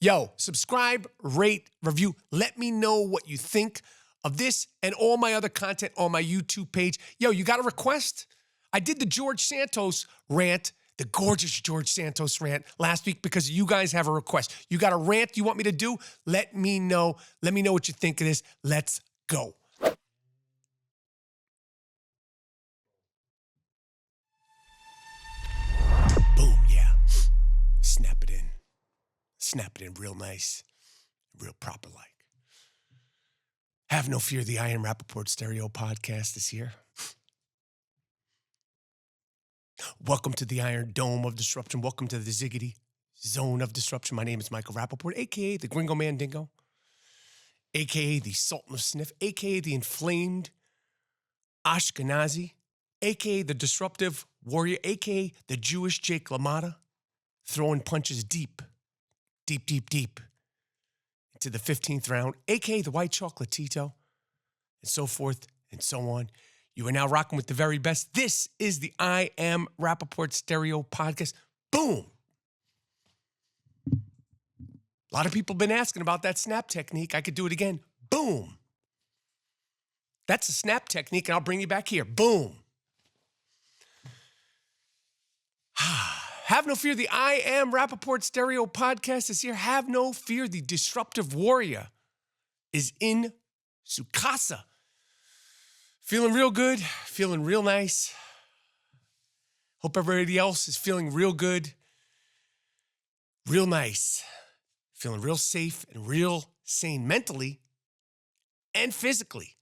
Yo, subscribe, rate, review. Let me know what you think of this and all my other content on my YouTube page. Yo, you got a request? I did the George Santos rant, the gorgeous George Santos rant last week because you guys have a request. You got a rant you want me to do? Let me know. Let me know what you think of this. Let's go. Boom, yeah. Snap it in. Snap it in real nice, real proper like. Have no fear, the Iron Rapaport Stereo Podcast is here. Welcome to the Iron Dome of Disruption. Welcome to the Ziggity Zone of Disruption. My name is Michael Rapaport, a.k.a. the Gringo Mandingo, a.k.a. the Sultan of Sniff, a.k.a. the Inflamed Ashkenazi, a.k.a. the Disruptive Warrior, a.k.a. the Jewish Jake LaMotta, throwing punches deep into the 15th round, a.k.a. the White Chocolate Tito, and so forth and so on. You are now rocking with the very best. This is the I Am Rapaport Stereo Podcast. Boom! A lot of people have been asking about that snap technique. I could do it again. Boom! That's a snap technique, and I'll bring you back here. Boom! Have no fear, the I Am Rapaport Stereo Podcast is here. Have no fear, the Disruptive Warrior is in Sukasa. Feeling real good, feeling real nice. Hope everybody else is feeling real good, real nice. Feeling real safe and real sane mentally and physically.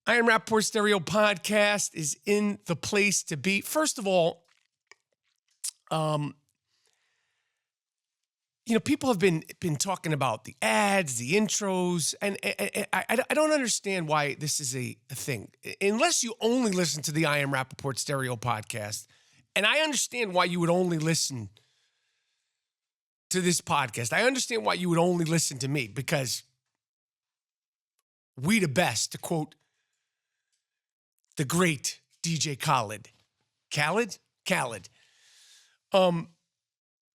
Iron Rapaport Stereo Podcast is in the place to be. First of all, people have been talking about the ads, the intros, and I don't understand why this is a thing. Unless you only listen to the I Am Rapaport Stereo Podcast, and I understand why you would only listen to this podcast. I understand why you would only listen to me, because we the best, to quote the great DJ Khaled. Khaled.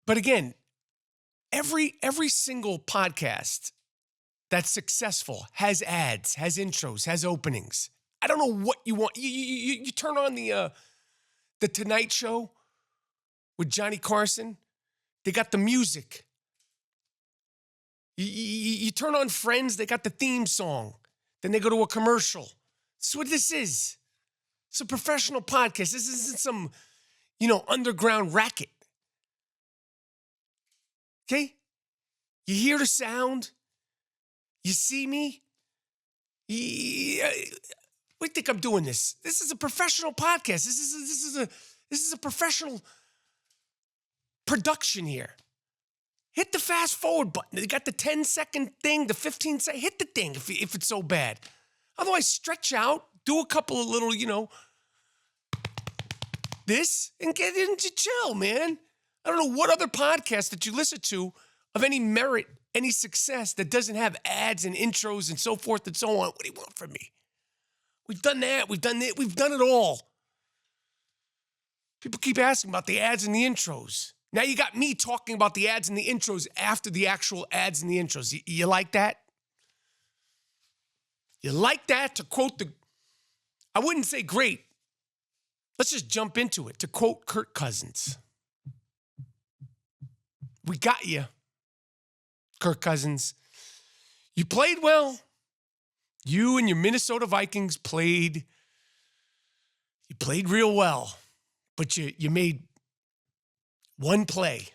But again, every single podcast that's successful has ads, has intros, has openings. I don't know what you want. You turn on the Tonight Show with Johnny Carson. They got the music. You turn on Friends. They got the theme song. Then they go to a commercial. That's what this is. It's a professional podcast. This isn't some, underground racket. Okay? You hear the sound. You see me. What do you think I'm doing this? This is a professional podcast. This is a professional production here. Hit the fast forward button. They got the 10-second thing, the 15-second. Hit the thing if it's so bad. Otherwise, stretch out. Do a couple of little, this, and get into chill, man. I don't know what other podcast that you listen to of any merit, any success that doesn't have ads and intros and so forth and so on. What do you want from me? We've done that. We've done it. We've done it all. People keep asking about the ads and the intros. Now you got me talking about the ads and the intros after the actual ads and the intros. You like that? You like that? To quote I wouldn't say great. Let's just jump into it. To quote Kirk Cousins. We got you, Kirk Cousins. You played well. You and your Minnesota Vikings played. You played real well, but you made one play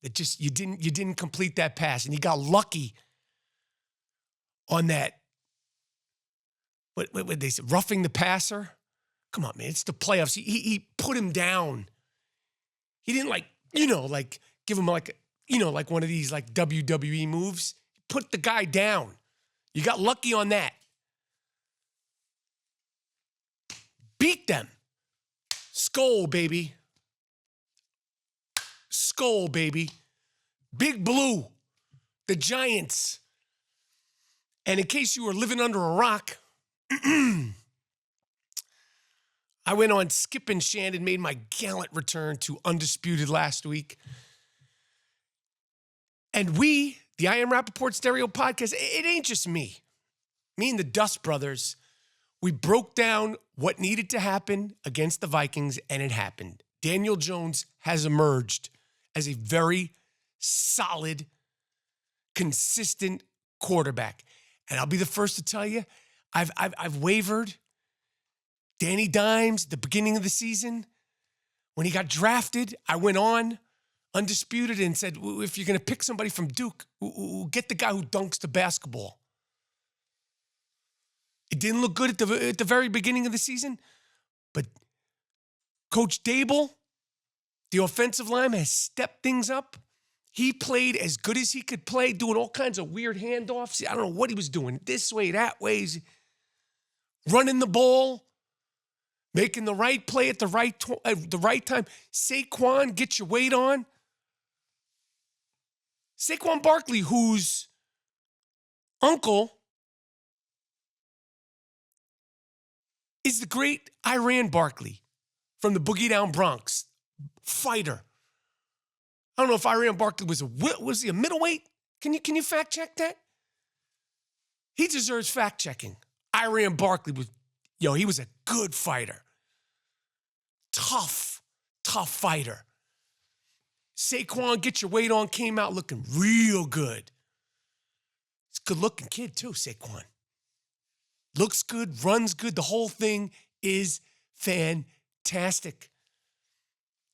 that just you didn't complete that pass, and you got lucky on that. What they said, roughing the passer. Come on, man, it's the playoffs. He put him down. He didn't give him like one of these like WWE moves. Put the guy down. You got lucky on that. Beat them. Skol, baby. Skol, baby. Big Blue. The Giants. And in case you were living under a rock, I went on Skip and Shannon, made my gallant return to Undisputed last week. And we, the I Am Rapaport Stereo Podcast, it ain't just me. Me and the Dust Brothers, we broke down what needed to happen against the Vikings, and it happened. Daniel Jones has emerged as a very solid, consistent quarterback. And I'll be the first to tell you, I've wavered. Danny Dimes, the beginning of the season, when he got drafted, I went on undisputed and said, if you're going to pick somebody from Duke, get the guy who dunks the basketball. It didn't look good at the very beginning of the season, but Coach Dable, the offensive line, has stepped things up. He played as good as he could play, doing all kinds of weird handoffs. I don't know what he was doing, this way, that way. He's running the ball, making the right play at the right time. Saquon, get your weight on. Saquon Barkley, whose uncle is the great Iran Barkley from the Boogie Down Bronx, fighter. I don't know if Iran Barkley was he a middleweight? Can you fact check that? He deserves fact checking. Iran Barkley he was a good fighter. Tough fighter. Saquon, get your weight on, came out looking real good. He's a good-looking kid too, Saquon. Looks good, runs good. The whole thing is fantastic.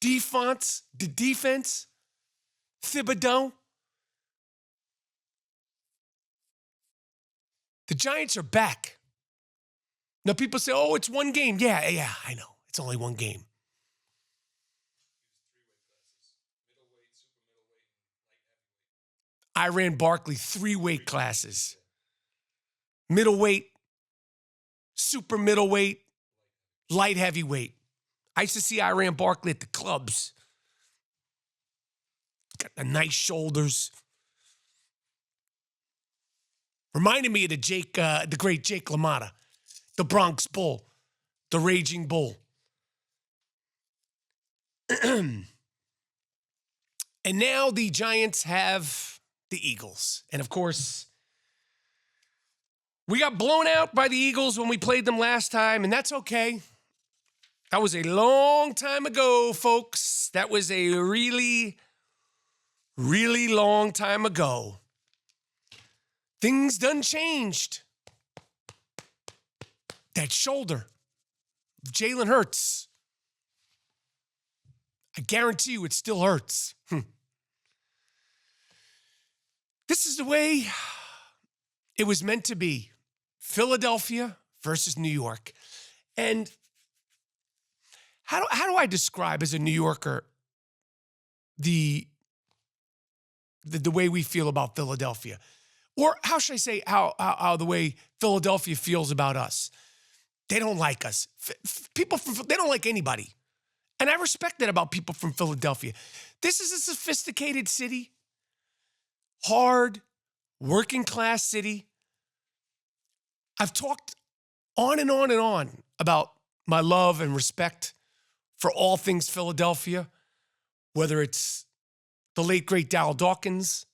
The defense, Thibodeau. The Giants are back. Now people say, oh, it's one game. Yeah, I know. It's only one game. Iran Barkley, 3 weight classes. Middleweight, super middleweight, light heavyweight. I used to see Iran Barkley at the clubs. Got the nice shoulders. Reminded me of the great Jake LaMotta, the Bronx Bull, the Raging Bull. And now the Giants have the Eagles. And of course, we got blown out by the Eagles when we played them last time, and that's okay. That was a long time ago, folks. That was a really, really long time ago. Things done changed. That shoulder, Jalen Hurts. I guarantee you it still hurts. This is the way it was meant to be. Philadelphia versus New York. And how do I describe as a New Yorker the way we feel about Philadelphia? Or how should I say how the way Philadelphia feels about us? They don't like us. They don't like anybody. And I respect that about people from Philadelphia. This is a sophisticated city, hard, working class city. I've talked on and on and on about my love and respect for all things Philadelphia, whether it's the late, great Darryl Dawkins,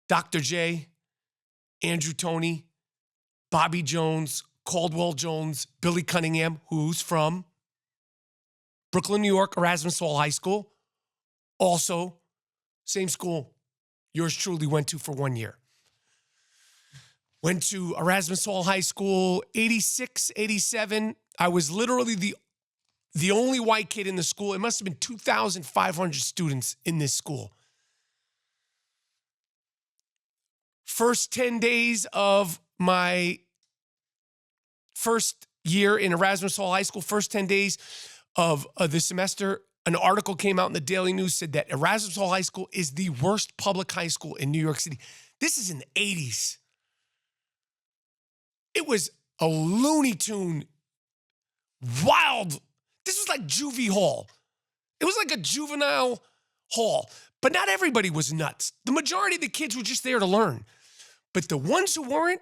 Dr. J, Andrew Toney, Bobby Jones, Caldwell Jones, Billy Cunningham, who's from Brooklyn, New York, Erasmus Hall High School. Also, same school yours truly went to for 1 year. Went to Erasmus Hall High School, 86, 87. I was literally the only white kid in the school. It must have been 2,500 students in this school. First 10 days of my first year in Erasmus Hall High School, first 10 days of the semester, an article came out in the Daily News said that Erasmus Hall High School is the worst public high school in New York City. This is in the 80s. It was a Looney Tune, wild. This was like juvie hall. It was like a juvenile hall. But not everybody was nuts. The majority of the kids were just there to learn. But the ones who weren't,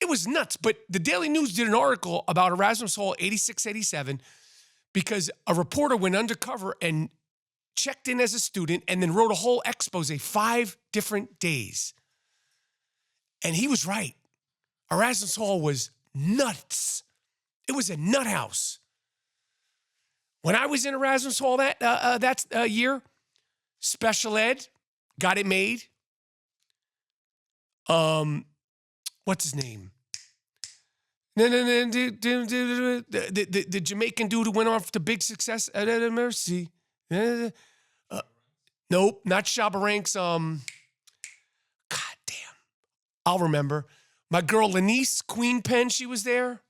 it was nuts. But the Daily News did an article about Erasmus Hall 86, 87 because a reporter went undercover and checked in as a student, and then wrote a whole expose, 5 different days. And he was right. Erasmus Hall was nuts. It was a nut house. When I was in Erasmus Hall that year, special ed, got it made. What's his name? The Jamaican dude who went off to big success. Mercy. Nope, not Shabba Ranks. God damn. I'll remember. My girl Lanice, Queen Pen, she was there.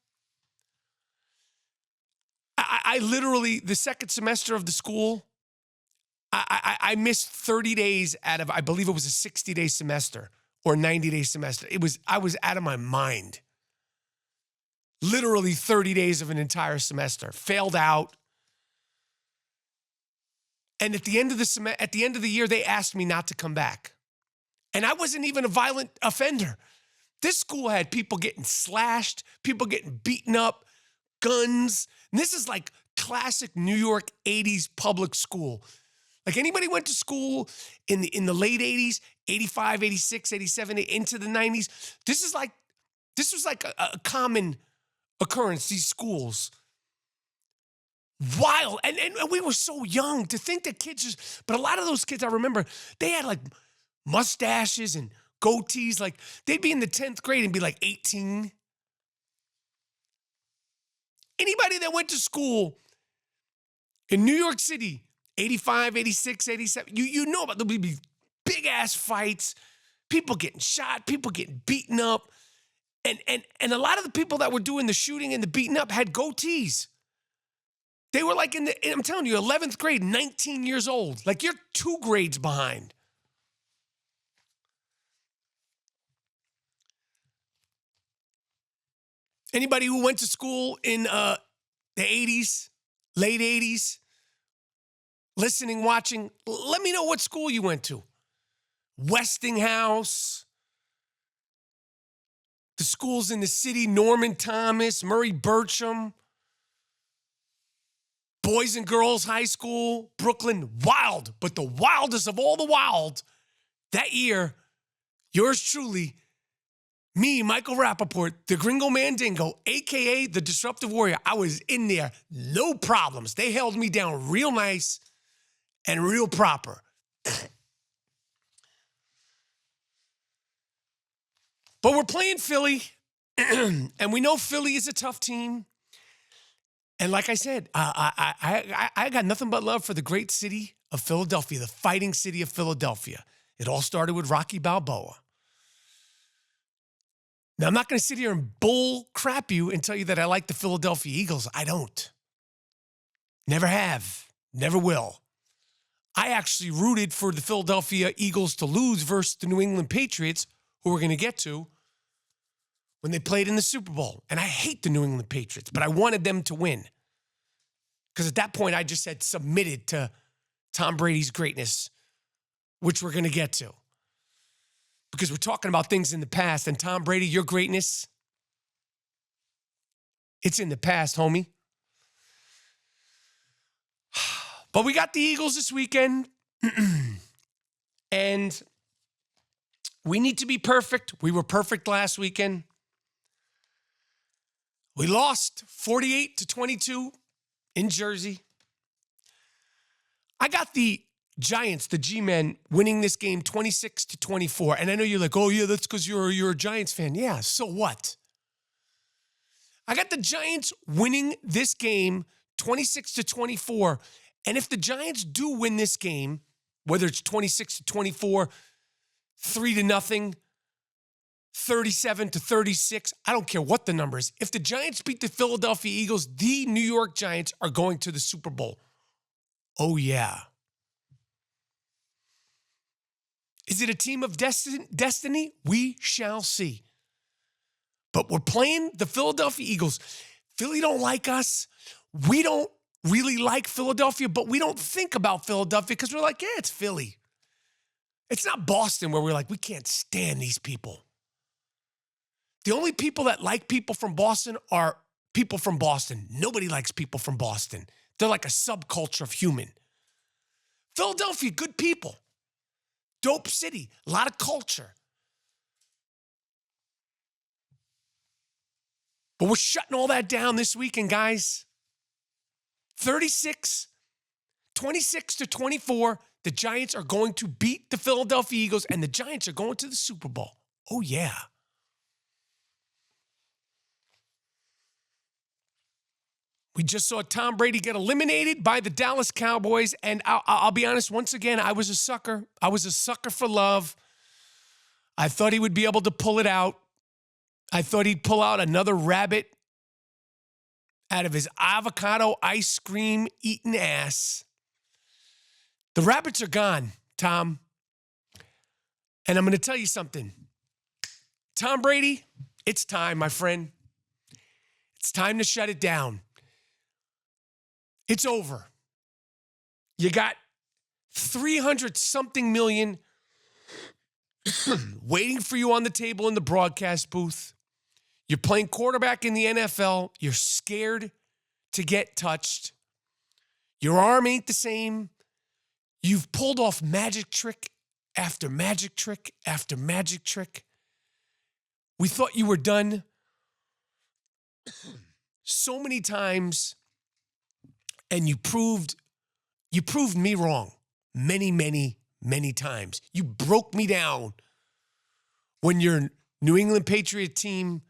I literally, the second semester of the school, I missed 30 days out of, I believe it was a 60-day semester or 90-day semester. I was out of my mind. Literally 30 days of an entire semester. Failed out. And at the end of the year, they asked me not to come back. And I wasn't even a violent offender. This school had people getting slashed, people getting beaten up, guns. And this is like classic New York 80s public school. Like anybody went to school in the late 80s, 85, 86, 87, into the 90s. This was like a common occurrence, these schools. Wild. And we were so young to think that kids but a lot of those kids, I remember, they had like mustaches and goatees. Like they'd be in the 10th grade and be like 18. Anybody that went to school in New York City, 85, 86, 87, you know about, there'll be big ass fights, people getting shot, people getting beaten up. And a lot of the people that were doing the shooting and the beating up had goatees. They were like I'm telling you, 11th grade, 19 years old. Like you're 2 grades behind. Anybody who went to school in the 80s, late 80s, listening, watching, let me know what school you went to. Westinghouse, the schools in the city, Norman Thomas, Murray Burcham, Boys and Girls High School, Brooklyn, wild. But the wildest of all the wild, that year, yours truly, me, Michael Rapaport, the Gringo Mandingo, a.k.a. the Disruptive Warrior, I was in there, no problems. They held me down real nice and real proper. But we're playing Philly, and we know Philly is a tough team. And like I said, I got nothing but love for the great city of Philadelphia, the fighting city of Philadelphia. It all started with Rocky Balboa. Now, I'm not going to sit here and bull crap you and tell you that I like the Philadelphia Eagles. I don't. Never have. Never will. I actually rooted for the Philadelphia Eagles to lose versus the New England Patriots, who we're going to get to, when they played in the Super Bowl. And I hate the New England Patriots, but I wanted them to win. Because at that point, I just had submitted to Tom Brady's greatness, which we're going to get to. Because we're talking about things in the past, and Tom Brady, your greatness, it's in the past, homie. But we got the Eagles this weekend, and we need to be perfect. We were perfect last weekend. We lost 48-22 in Jersey. I got the Giants, the G-Men, winning this game 26-24. And I know you're like, oh, yeah, that's because you're a Giants fan. Yeah, so what? I got the Giants winning this game 26-24. And if the Giants do win this game, whether it's 26-24, 3-0, 37-36, I don't care what the number is. If the Giants beat the Philadelphia Eagles, the New York Giants are going to the Super Bowl. Oh, yeah. Is it a team of destiny? We shall see. But we're playing the Philadelphia Eagles. Philly don't like us. We don't really like Philadelphia, but we don't think about Philadelphia because we're like, yeah, it's Philly. It's not Boston where we're like, we can't stand these people. The only people that like people from Boston are people from Boston. Nobody likes people from Boston. They're like a subculture of human. Philadelphia, good people. Dope city, a lot of culture. But we're shutting all that down this weekend, guys. 26 to 24, the Giants are going to beat the Philadelphia Eagles, and the Giants are going to the Super Bowl. Oh, yeah. We just saw Tom Brady get eliminated by the Dallas Cowboys, and I'll be honest, once again, I was a sucker. I was a sucker for love. I thought he would be able to pull it out. I thought he'd pull out another rabbit out of his avocado ice cream eating ass. The rabbits are gone, Tom. And I'm going to tell you something. Tom Brady, it's time, my friend. It's time to shut it down. It's over. You got 300-something million waiting for you on the table in the broadcast booth. You're playing quarterback in the NFL. You're scared to get touched. Your arm ain't the same. You've pulled off magic trick after magic trick after magic trick. We thought you were done so many times, and you proved me wrong many, many, many times. You broke me down when your New England Patriot team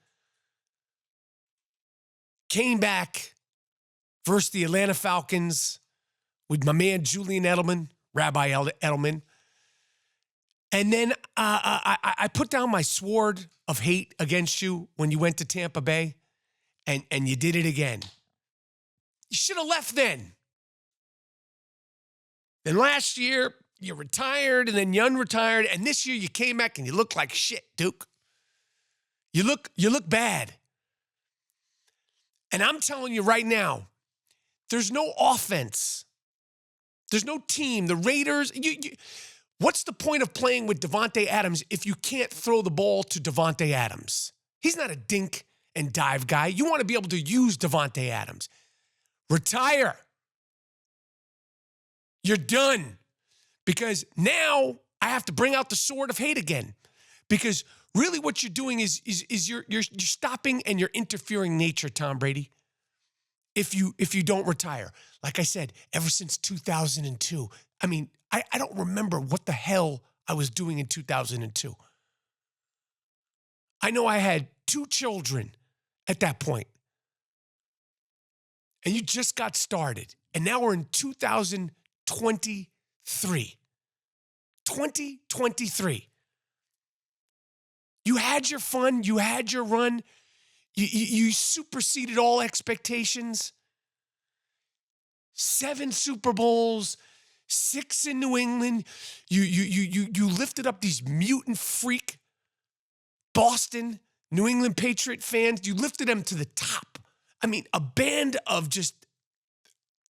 came back versus the Atlanta Falcons with my man Julian Edelman, Rabbi Edelman. And then I put down my sword of hate against you when you went to Tampa Bay, and you did it again. You should have left then. Then last year, you retired, and then you unretired, and this year you came back and you look like shit, Duke. You look bad. And I'm telling you right now, there's no offense. There's no team. The Raiders, what's the point of playing with Davante Adams if you can't throw the ball to Davante Adams? He's not a dink and dive guy. You want to be able to use Davante Adams. Retire. You're done. Because now I have to bring out the sword of hate again. Because really what you're doing is you're stopping and you're interfering nature, Tom Brady. If you don't retire. Like I said, ever since 2002. I mean, I don't remember what the hell I was doing in 2002. I know I had 2 children at that point. And you just got started. And now we're in 2023. 2023. You had your fun. You had your run. You superseded all expectations. 7 Super Bowls, 6 in New England. You lifted up these mutant freak Boston, New England Patriot fans. You lifted them to the top. I mean, a band of just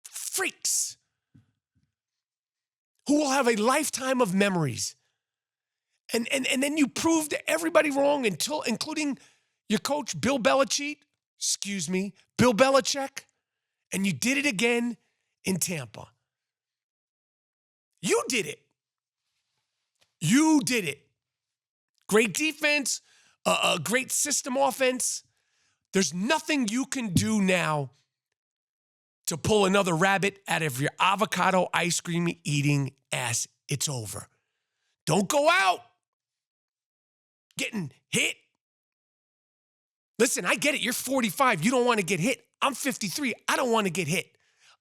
freaks who will have a lifetime of memories. And then you proved everybody wrong, including your coach, Bill Belichick, Bill Belichick, and you did it again in Tampa. You did it. You did it. Great defense, a great system offense. There's nothing you can do now to pull another rabbit out of your avocado ice cream eating ass. It's over. Don't go out getting hit. Listen, I get it. You're 45. You don't want to get hit. I'm 53. I don't want to get hit.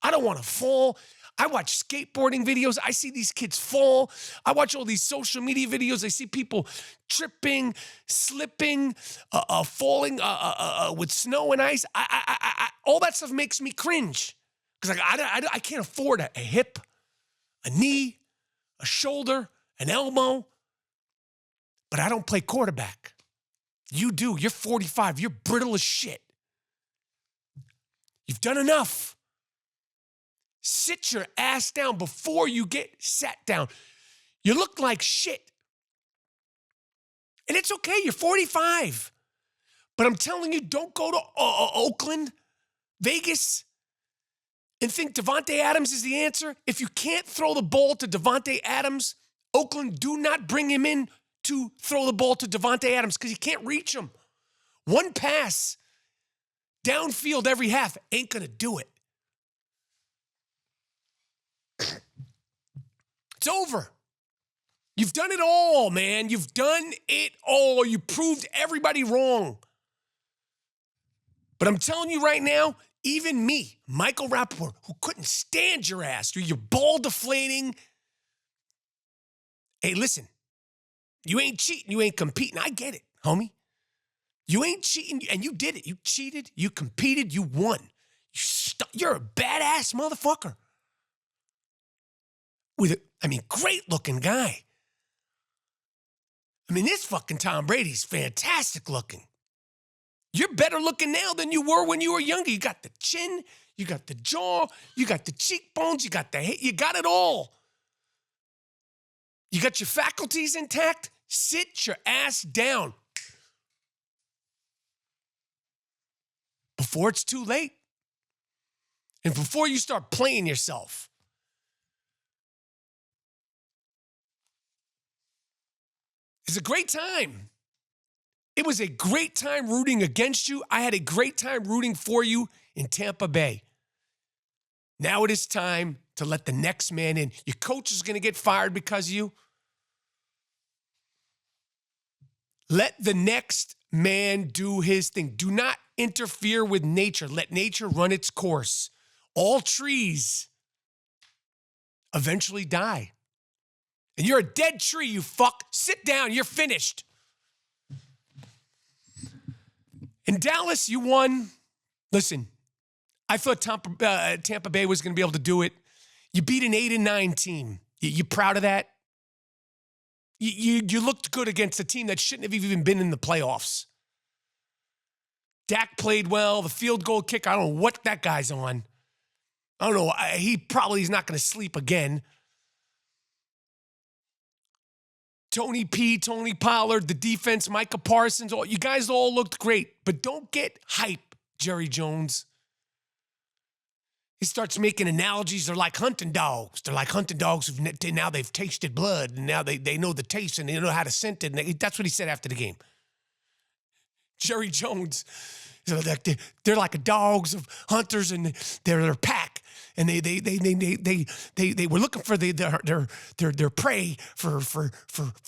I don't want to fall. I watch skateboarding videos. I see these kids fall. I watch all these social media videos. I see people tripping, slipping, falling with snow and ice. All that stuff makes me cringe because I can't afford a hip, a knee, a shoulder, an elbow. But I don't play quarterback. You do. You're 45. You're brittle as shit. You've done enough. Sit your ass down before you get sat down. You look like shit. And it's okay. You're 45. But I'm telling you, don't go to Oakland, Vegas, and think Devontae Adams is the answer? If you can't throw the ball to Devontae Adams, Oakland, do not bring him in to throw the ball to Devontae Adams because you can't reach him. One pass downfield every half ain't going to do it. It's over. You've done it all, man. You've done it all. You proved everybody wrong. But I'm telling you right now, even me, Michael Rapaport, who couldn't stand your ass, you're ball deflating. Hey, listen, you ain't cheating, you ain't competing. I get it, homie. You ain't cheating, and you did it. You cheated, you competed, you won. You're a badass motherfucker. Great looking guy. This fucking Tom Brady's fantastic looking. You're better looking now than you were when you were younger. You got the chin, you got the jaw, you got the cheekbones, you got the head, you got it all. You got your faculties intact. Sit your ass down before it's too late and before you start playing yourself. It's a great time. It was a great time rooting against you. I had a great time rooting for you in Tampa Bay. Now it is time to let the next man in. Your coach is going to get fired because of you. Let the next man do his thing. Do not interfere with nature. Let nature run its course. All trees eventually die. And you're a dead tree, you fuck. Sit down. You're finished. In Dallas, you won. Listen, I thought Tampa Bay was going to be able to do it. You beat an 8-9 team. You proud of that? You looked good against a team that shouldn't have even been in the playoffs. Dak played well. The field goal kick, I don't know what that guy's on. I don't know. He probably is not going to sleep again. Tony Pollard, the defense, Micah Parsons, you guys all looked great. But don't get hype, Jerry Jones. He starts making analogies. They're like hunting dogs. They're like hunting dogs who now they've tasted blood, and now they know the taste, and they know how to scent it. And that's what he said after the game. Jerry Jones, they're like dogs of hunters, and they're their pack, and they were looking for their prey for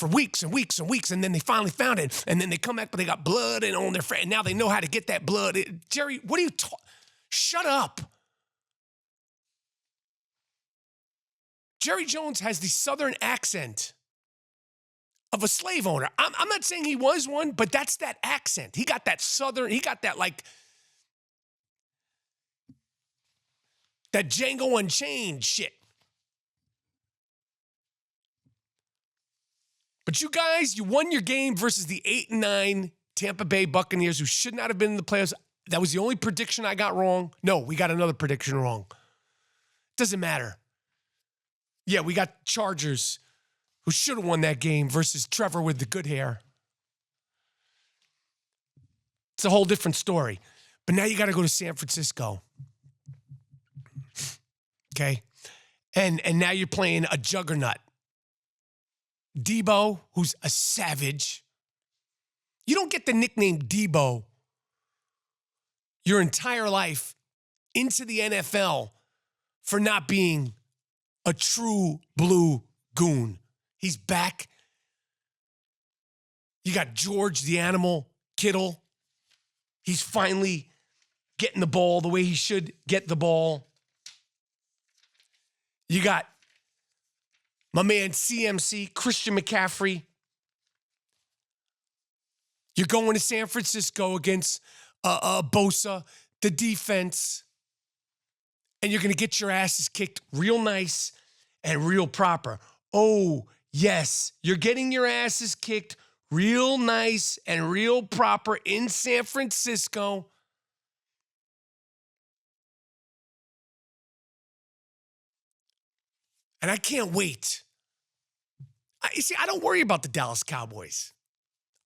weeks and weeks and weeks, and then they finally found it, and then they come back, but they got blood and on their and now they know how to get that blood. Jerry, what are you talking? Shut up. Jerry Jones has the southern accent of a slave owner. I'm not saying he was one, but that's that accent. He got that southern, he got that that Django Unchained shit. But you guys, you won your game versus the 8-9 Tampa Bay Buccaneers, who should not have been in the playoffs. That was the only prediction I got wrong. No, we got another prediction wrong. Doesn't matter. Yeah, we got Chargers, who should have won that game, versus Trevor with the good hair. It's a whole different story. But now you got to go to San Francisco. Okay? And now you're playing a juggernaut. Debo, who's a savage. You don't get the nickname Debo your entire life into the NFL for not being a true blue goon. He's back. You got George the Animal Kittle. He's finally getting the ball the way he should get the ball. You got my man CMC, Christian McCaffrey. You're going to San Francisco against Bosa, the defense, and you're going to get your asses kicked real nice and real proper. Oh, yes, you're getting your asses kicked real nice and real proper in San Francisco. And I can't wait. You see, I don't worry about the Dallas Cowboys.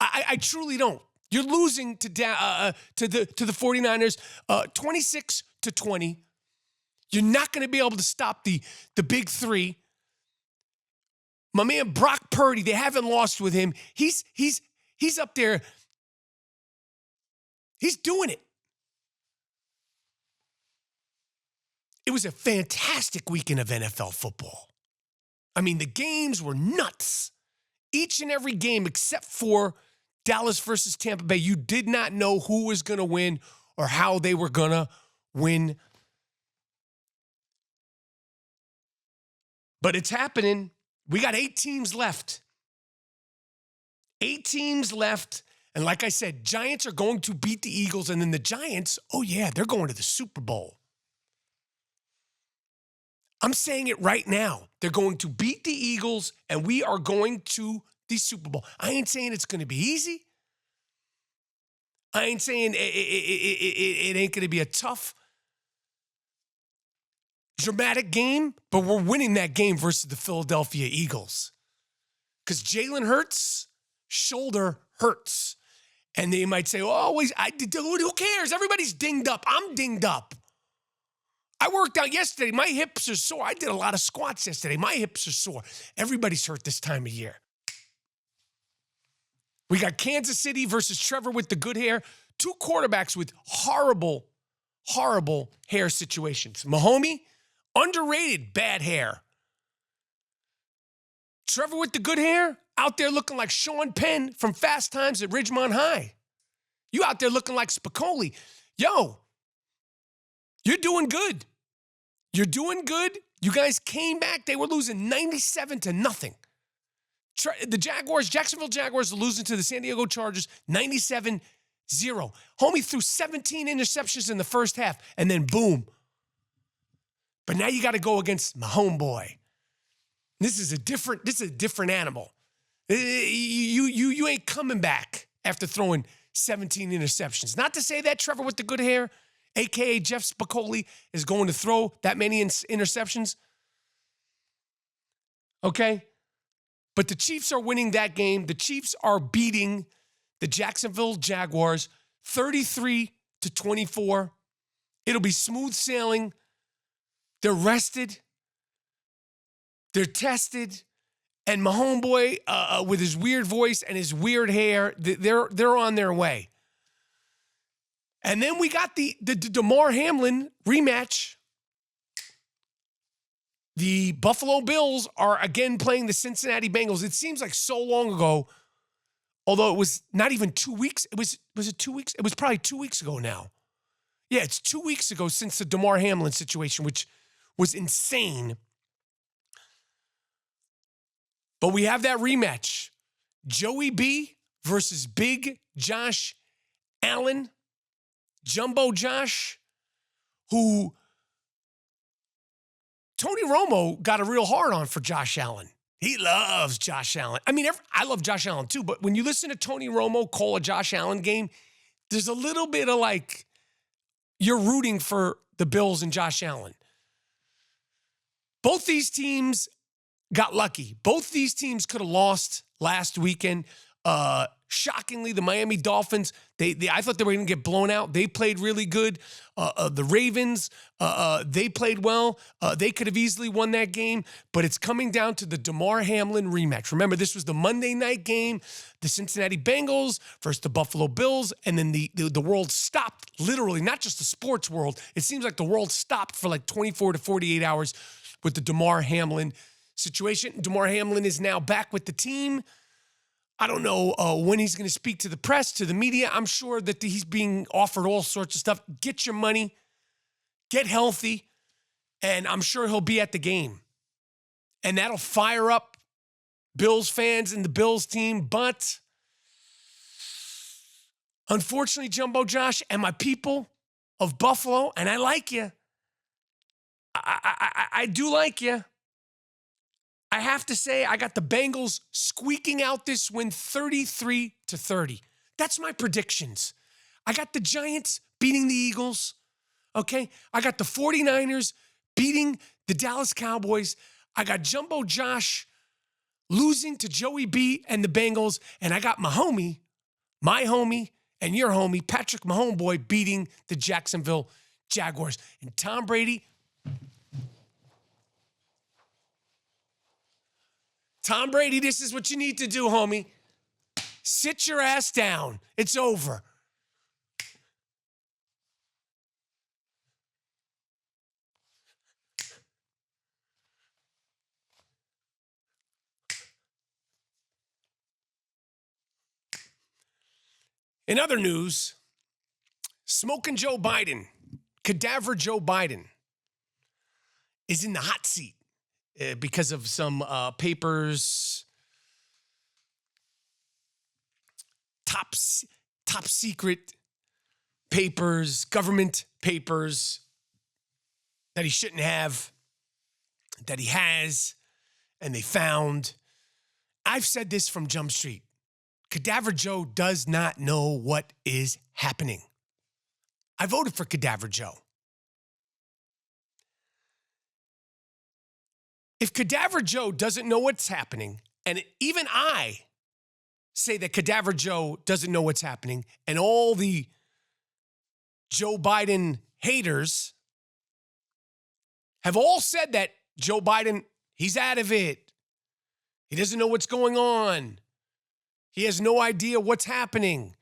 I truly don't. You're losing to the 49ers 26-20. You're not going to be able to stop the big three. My man Brock Purdy, they haven't lost with him. He's up there. He's doing it. It was a fantastic weekend of NFL football. I mean, the games were nuts. Each and every game except for Dallas versus Tampa Bay, you did not know who was going to win or how they were going to win. But it's happening. We got 8 teams left. 8 teams left. And like I said, Giants are going to beat the Eagles. And then the Giants, oh yeah, they're going to the Super Bowl. I'm saying it right now. They're going to beat the Eagles, and we are going to the Super Bowl. I ain't saying it's going to be easy. I ain't saying it ain't going to be a tough, dramatic game, but we're winning that game versus the Philadelphia Eagles. Because Jalen Hurts' shoulder hurts. And they might say, oh, who cares? Everybody's dinged up. I'm dinged up. I worked out yesterday. My hips are sore. I did a lot of squats yesterday. My hips are sore. Everybody's hurt this time of year. We got Kansas City versus Trevor with the good hair. 2 quarterbacks with horrible, horrible hair situations. Mahomes, underrated bad hair. Trevor with the good hair, out there looking like Sean Penn from Fast Times at Ridgemont High. You out there looking like Spicoli. Yo, you're doing good. You're doing good. You guys came back. They were losing 97-0. The Jacksonville Jaguars are losing to the San Diego Chargers 97-0. Homie threw 17 interceptions in the first half, and then boom. But now you got to go against my homeboy. This is a different animal. You ain't coming back after throwing 17 interceptions. Not to say that Trevor with the good hair, a.k.a. Jeff Spicoli, is going to throw that many interceptions. Okay? But the Chiefs are winning that game. The Chiefs are beating the Jacksonville Jaguars 33-24. It'll be smooth sailing. They're rested. They're tested. And my homeboy, with his weird voice and his weird hair, they're on their way. And then we got the Damar Hamlin rematch. The Buffalo Bills are again playing the Cincinnati Bengals. It seems like so long ago, although it was not even 2 weeks. Was it 2 weeks? It was probably 2 weeks ago now. Yeah, it's 2 weeks ago since the Damar Hamlin situation, which was insane. But we have that rematch. Joey B versus Big Josh Allen. Jumbo Josh, who Tony Romo got a real hard on for Josh Allen. He loves Josh Allen. I mean, I love Josh Allen too, but when you listen to Tony Romo call a Josh Allen game, there's a little bit of like, you're rooting for the Bills and Josh Allen. Both these teams got lucky. Both these teams could have lost last weekend. Shockingly, the Miami Dolphins, I thought they were going to get blown out. They played really good. The Ravens, they played well. They could have easily won that game, but it's coming down to the Damar Hamlin rematch. Remember, this was the Monday night game, the Cincinnati Bengals versus the Buffalo Bills, and then the world stopped, literally, not just the sports world. It seems like the world stopped for like 24 to 48 hours with the Damar Hamlin situation. Damar Hamlin is now back with the team. I don't know when he's going to speak to the press, to the media. I'm sure that he's being offered all sorts of stuff. Get your money, get healthy, and I'm sure he'll be at the game. And that'll fire up Bills fans and the Bills team. But unfortunately, Jumbo Josh and my people of Buffalo, and I like you. I do like you. I have to say, I got the Bengals squeaking out this win 33-30. That's my predictions. I got the Giants beating the Eagles, okay? I got the 49ers beating the Dallas Cowboys. I got Jumbo Josh losing to Joey B and the Bengals. And I got my homie, and your homie, Patrick, my homeboy, beating the Jacksonville Jaguars. And Tom Brady, Tom Brady, this is what you need to do, homie. Sit your ass down. It's over. In other news, Smoking Joe Biden, Cadaver Joe Biden, is in the hot seat because of some papers, top secret papers, government papers that he shouldn't have, that he has, and they found. I've said this from Jump Street. Cadaver Joe does not know what is happening. I voted for Cadaver Joe. If Cadaver Joe doesn't know what's happening, and even I say that Cadaver Joe doesn't know what's happening, and all the Joe Biden haters have all said that Joe Biden, he's out of it. He doesn't know what's going on. He has no idea what's happening.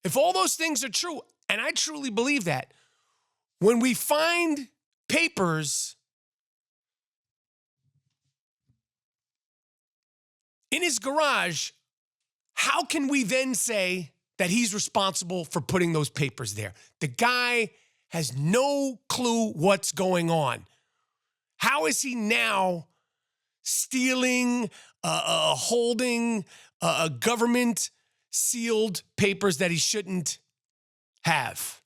If all those things are true, and I truly believe that, when we find papers in his garage, how can we then say that he's responsible for putting those papers there? The guy has no clue what's going on. How is he now stealing, holding government sealed papers that he shouldn't have?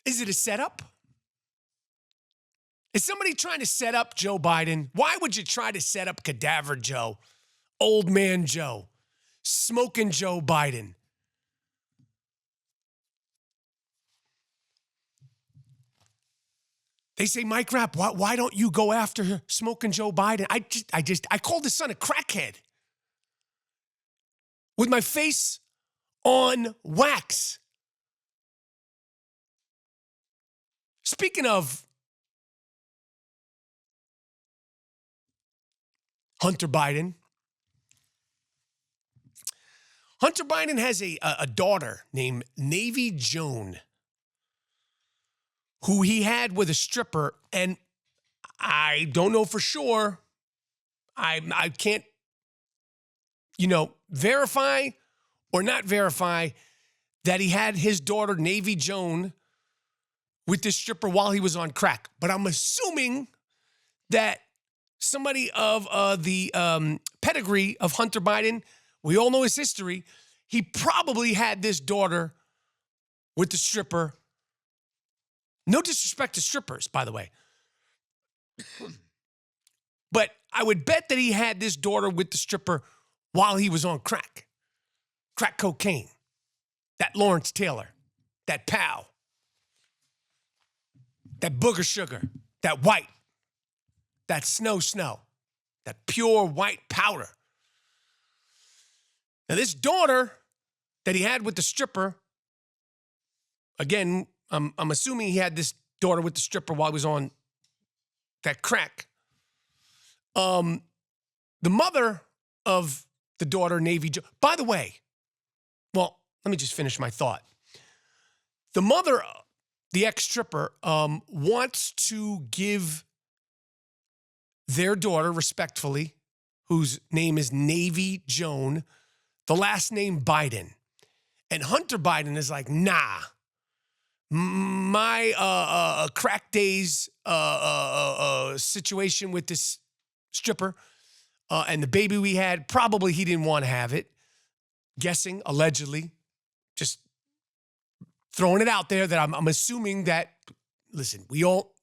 Is it a setup? Is somebody trying to set up Joe Biden? Why would you try to set up Cadaver Joe, Old Man Joe, Smoking Joe Biden? They say, Mike Rapp, why don't you go after Smoking Joe Biden? I called his son a crackhead with my face on wax. Speaking of Hunter Biden, Hunter Biden has a daughter named Navy Joan, who he had with a stripper, and I don't know for sure. I can't, verify or not verify that he had his daughter, Navy Joan, with this stripper while he was on crack. But I'm assuming that somebody of the pedigree of Hunter Biden, we all know his history, he probably had this daughter with the stripper. No disrespect to strippers, by the way. But I would bet that he had this daughter with the stripper while he was on crack cocaine, that Lawrence Taylor, that Pow, that Booger Sugar, that white, that snow, that pure white powder. Now, this daughter that he had with the stripper, again, I'm assuming he had this daughter with the stripper while he was on that crack. The mother of the daughter, Navy Joe, by the way, well, let me just finish my thought. The mother, the ex-stripper, wants to give their daughter, respectfully, whose name is Navy Joan, the last name Biden. And Hunter Biden is like, nah. My crack days situation with this stripper and the baby we had, probably he didn't want to have it. Guessing, allegedly. Just throwing it out there that I'm assuming that, listen, we all,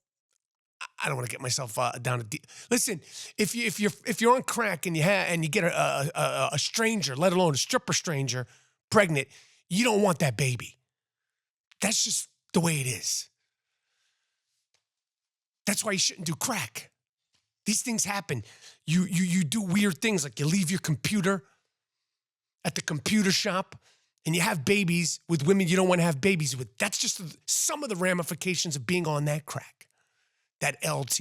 I don't want to get myself down a deep. Listen, if you're on crack and you get a stranger, let alone a stripper stranger, pregnant, you don't want that baby. That's just the way it is. That's why you shouldn't do crack. These things happen. You do weird things, like you leave your computer at the computer shop and you have babies with women you don't want to have babies with. That's just some of the ramifications of being on that crack, that LT.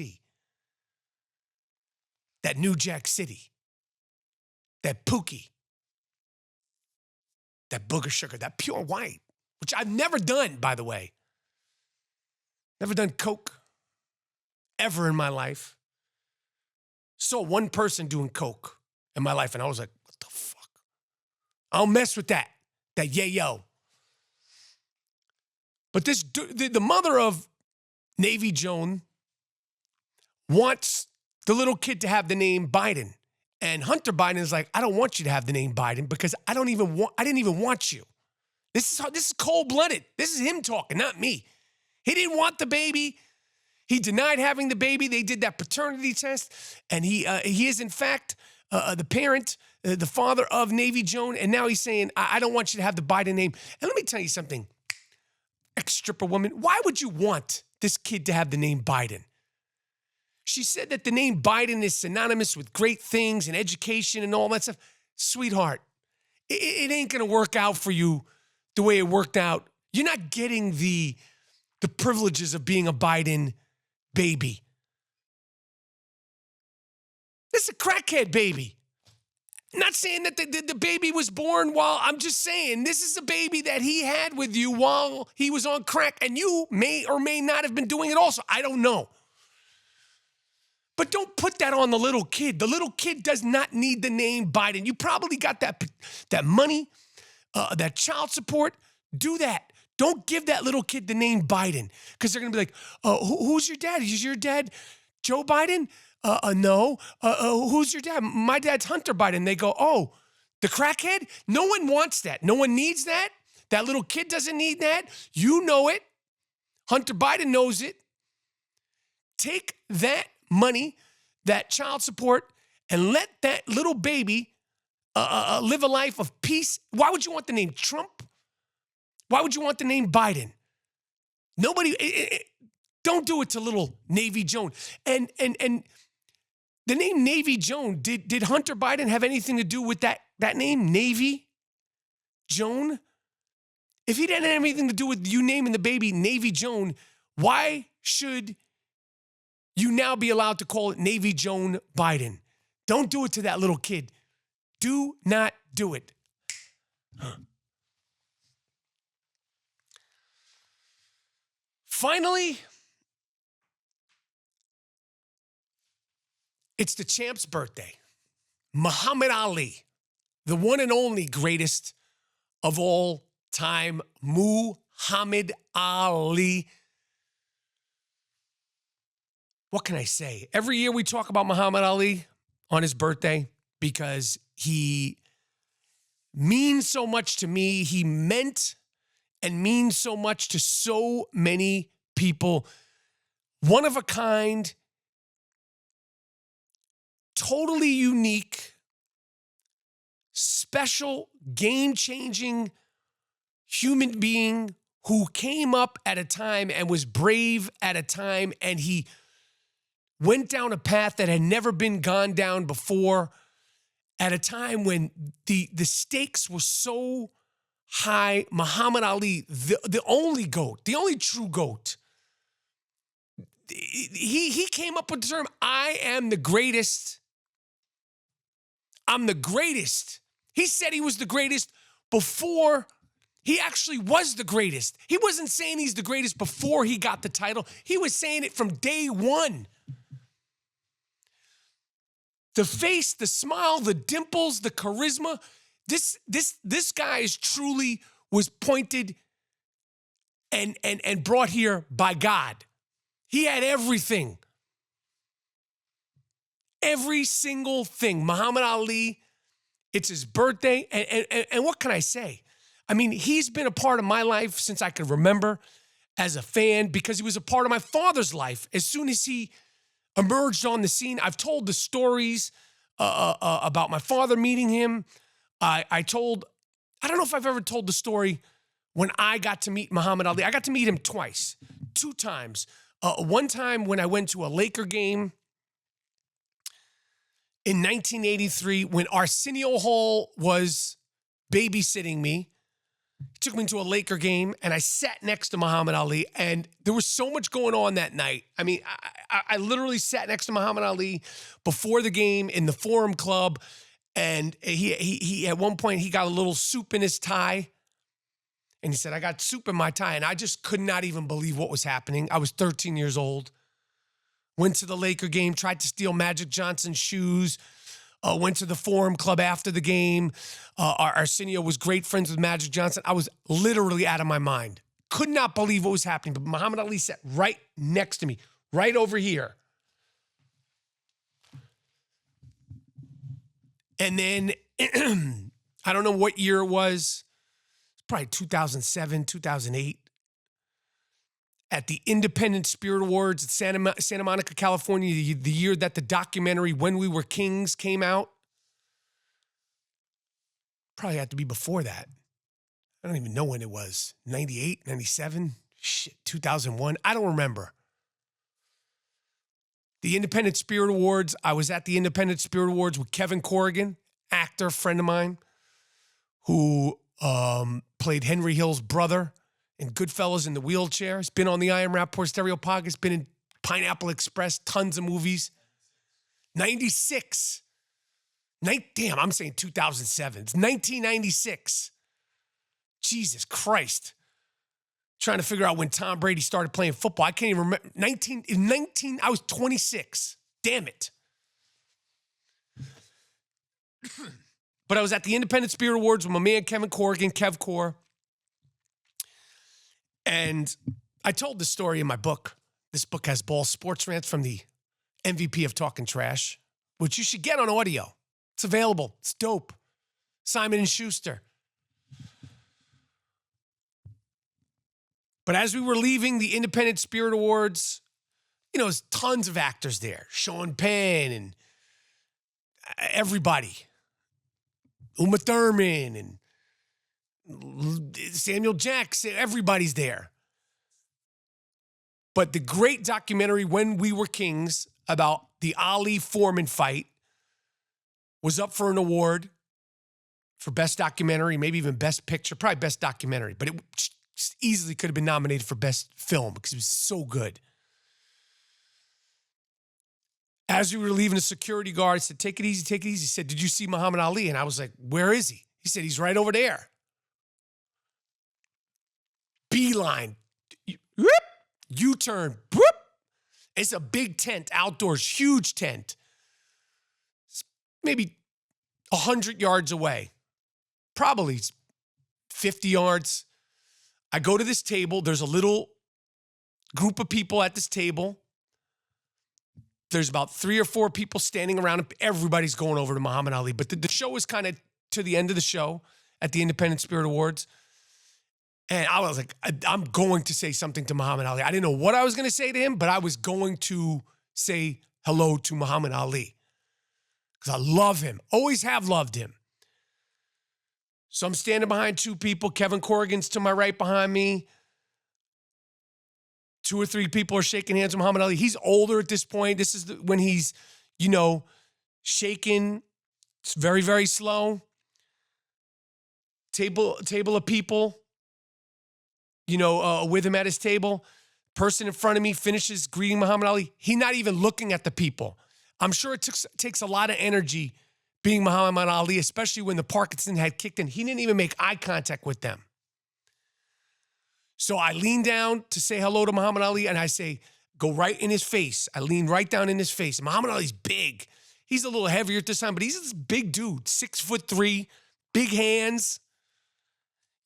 that New Jack City, that Pookie, that booger sugar, that pure white, which I've never done, by the way. Never done coke ever in my life. Saw one person doing coke in my life, and I was like, what the fuck? I don't mess with that yayo. But the mother of Navy Joan wants the little kid to have the name Biden. And Hunter Biden is like, I don't want you to have the name Biden because I didn't even want you. This is cold-blooded. This is him talking, not me. He didn't want the baby. He denied having the baby. They did that paternity test, and he is in fact the parent, the father of Navy Joan, and now he's saying, I don't want you to have the Biden name. And let me tell you something, ex-stripper woman, why would you want this kid to have the name Biden? She said that the name Biden is synonymous with great things and education and all that stuff. Sweetheart, it ain't going to work out for you the way it worked out. You're not getting the privileges of being a Biden baby. This is a crackhead baby. Not saying that the baby was born while, I'm just saying this is a baby that he had with you while he was on crack, and you may or may not have been doing it also. I don't know. But don't put that on the little kid. The little kid does not need the name Biden. You probably got that money, that child support. Do that. Don't give that little kid the name Biden, because they're going to be like, who's your dad? Is your dad Joe Biden? No. Who's your dad? My dad's Hunter Biden. They go, oh, the crackhead? No one wants that. No one needs that. That little kid doesn't need that. You know it. Hunter Biden knows it. Take that money, that child support, and let that little baby live a life of peace. Why would you want the name Trump? Why would you want the name Biden? Nobody, don't do it to little Navy Joan. And the name Navy Joan, did Hunter Biden have anything to do with that name, Navy Joan? If he didn't have anything to do with you naming the baby Navy Joan, why should you now be allowed to call it Navy Joan Biden? Don't do it to that little kid. Do not do it. Finally, it's the champ's birthday. Muhammad Ali, the one and only greatest of all time, Muhammad Ali. What can I say? Every year we talk about Muhammad Ali on his birthday because he means so much to me. He meant and means so much to so many people. One of a kind, totally unique, special, game-changing human being who came up at a time and was brave at a time, and he went down a path that had never been gone down before at a time when the stakes were so high. Muhammad Ali, the only GOAT, the only true GOAT, he came up with the term, I am the greatest. I'm the greatest. He said he was the greatest before he actually was the greatest. He wasn't saying he's the greatest before he got the title. He was saying it from day one. The face, the smile, the dimples, the charisma. This guy is truly was pointed and brought here by God. He had everything. Every single thing. Muhammad Ali, it's his birthday. And what can I say? I mean, he's been a part of my life since I could remember as a fan because he was a part of my father's life. As soon as he emerged on the scene, I've told the stories about my father meeting him. I don't know if I've ever told the story when I got to meet Muhammad Ali. I got to meet him twice, 2 times. One time when I went to a Laker game in 1983 when Arsenio Hall was babysitting me. He took me into a Laker game, and I sat next to Muhammad Ali, and there was so much going on that night. I mean, I literally sat next to Muhammad Ali before the game in the Forum Club, and he at one point, he got a little soup in his tie, and he said, I got soup in my tie, and I just could not even believe what was happening. I was 13 years old. Went to the Laker game, tried to steal Magic Johnson's shoes, went to the Forum Club after the game. Arsenio was great friends with Magic Johnson. I was literally out of my mind. Could not believe what was happening. But Muhammad Ali sat right next to me, right over here. And then, I don't know what year it was. It's probably 2007, 2008. At the Independent Spirit Awards at Santa Monica, California, the year that the documentary When We Were Kings came out. Probably had to be before that. I don't even know when it was. 98, 97, shit, 2001. I don't remember. The Independent Spirit Awards, I was at the Independent Spirit Awards with Kevin Corrigan, actor, friend of mine, who played Henry Hill's brother in Goodfellas in the wheelchair. He's been on the I Am Rapaport Stereo podcast, been in Pineapple Express, tons of movies. 96. Damn, I'm saying 2007. It's 1996. Jesus Christ. Trying to figure out when Tom Brady started playing football. I can't even remember. 19, I was 26. Damn it. But I was at the Independent Spirit Awards with my man Kevin Corrigan, Kev Core. And I told this story in my book. This book has Ball Sports Rants from the MVP of Talking Trash, which you should get on audio. It's available. It's dope. Simon & Schuster. But as we were leaving the Independent Spirit Awards, you know, there's tons of actors there. Sean Penn and everybody. Uma Thurman and Samuel Jackson, everybody's there. But the great documentary, When We Were Kings, about the Ali Foreman fight, was up for an award for Best Documentary, maybe even Best Picture, probably Best Documentary. But it easily could have been nominated for Best Film because it was so good. As we were leaving, the security guard said, take it easy, take it easy. He said, did you see Muhammad Ali? And I was like, where is he? He said, he's right over there. Beeline. U-turn. Whoop. It's a big tent, outdoors, huge tent. It's maybe 100 yards away. Probably 50 yards. I go to this table. There's a little group of people at this table. There's about 3 or 4 people standing around. Everybody's going over to Muhammad Ali. But the show is kind of to the end of the show at the Independent Spirit Awards. And I was like, I'm going to say something to Muhammad Ali. I didn't know what I was going to say to him, but I was going to say hello to Muhammad Ali. Because I love him. Always have loved him. So I'm standing behind 2 people. Kevin Corrigan's to my right behind me. 2 or 3 people are shaking hands with Muhammad Ali. He's older at this point. This is when he's, you know, shaking. It's very, very slow. Table of people, you know, with him at his table. Person in front of me finishes greeting Muhammad Ali. He's not even looking at the people. I'm sure it takes a lot of energy being Muhammad Ali, especially when the Parkinson had kicked in. He didn't even make eye contact with them. So I lean down to say hello to Muhammad Ali, and I say, go right in his face. I lean right down in his face. Muhammad Ali's big. He's a little heavier at this time, but he's this big dude, 6'3", big hands.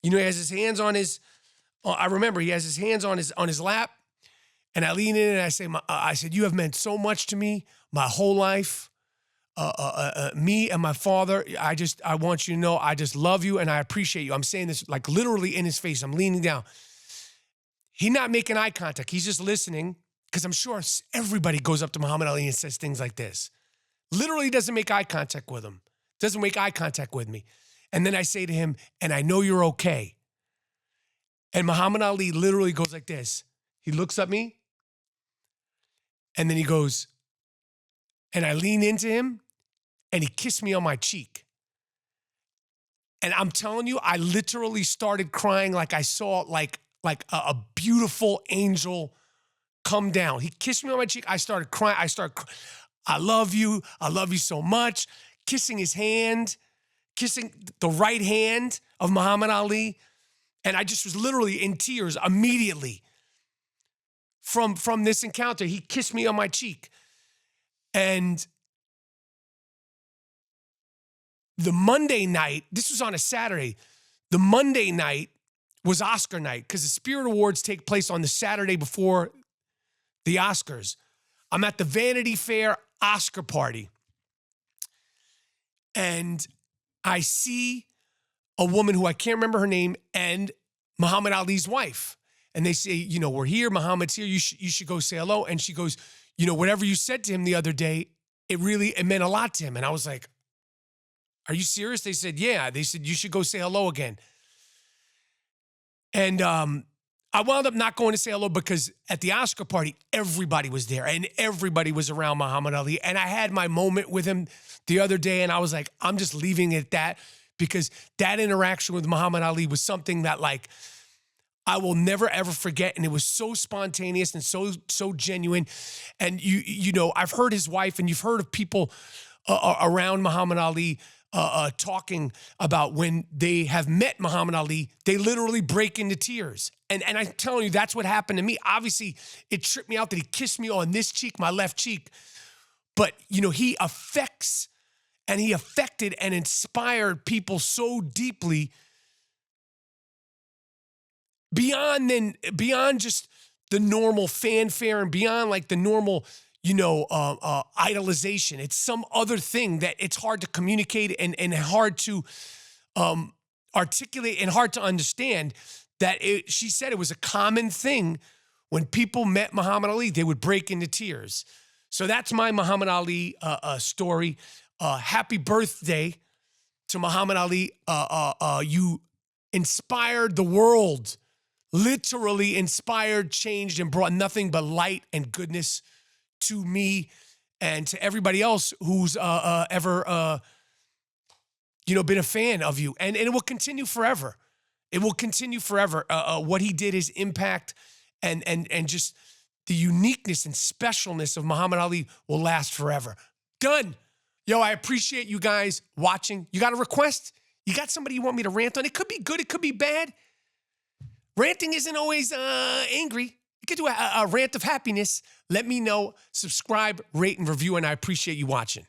You know, he has his hands on his, I remember he has his hands on his lap, and I lean in and I said, you have meant so much to me my whole life. Me and my father, I want you to know I just love you and I appreciate you. I'm saying this like literally in his face. I'm leaning down. He's not making eye contact. He's just listening because I'm sure everybody goes up to Muhammad Ali and says things like this. Literally doesn't make eye contact with him. Doesn't make eye contact with me. And then I say to him, and I know you're okay. And Muhammad Ali literally goes like this. He looks at me and then he goes, and I lean into him and he kissed me on my cheek. And I'm telling you, I literally started crying like I saw like a beautiful angel come down. He kissed me on my cheek. I started crying. I love you. I love you so much. Kissing his hand, kissing the right hand of Muhammad Ali. And I just was literally in tears immediately from this encounter. He kissed me on my cheek. And the Monday night, this was on a Saturday, the Monday night was Oscar night because the Spirit Awards take place on the Saturday before the Oscars. I'm at the Vanity Fair Oscar party. And I see a woman who I can't remember her name and Muhammad Ali's wife. And they say, you know, we're here, Muhammad's here, you should go say hello. And she goes, you know, whatever you said to him the other day, it meant a lot to him. And I was like, are you serious? They said, yeah. They said, you should go say hello again. And I wound up not going to say hello because at the Oscar party, everybody was there and everybody was around Muhammad Ali. And I had my moment with him the other day and I was like, I'm just leaving it at that because that interaction with Muhammad Ali was something that like I will never ever forget. And it was so spontaneous and so genuine. And you know, I've heard his wife and you've heard of people around Muhammad Ali talking about when they have met Muhammad Ali, they literally break into tears. And I'm telling you, that's what happened to me. Obviously, it tripped me out that he kissed me on this cheek, my left cheek. But, you know, he affects and he affected and inspired people so deeply beyond just the normal fanfare and beyond like the normal, you know, idolization. It's some other thing that it's hard to communicate and hard to articulate and hard to understand that she said it was a common thing when people met Muhammad Ali, they would break into tears. So that's my Muhammad Ali story. Happy birthday to Muhammad Ali. You inspired the world, literally inspired, changed, and brought nothing but light and goodness to me and to everybody else who's ever, you know, been a fan of you. And it will continue forever. It will continue forever. What he did, his impact, and just the uniqueness and specialness of Muhammad Ali will last forever. Done. Yo, I appreciate you guys watching. You got a request? You got somebody you want me to rant on? It could be good. It could be bad. Ranting isn't always angry. You could do a rant of happiness. Let me know. Subscribe, rate, and review, and I appreciate you watching.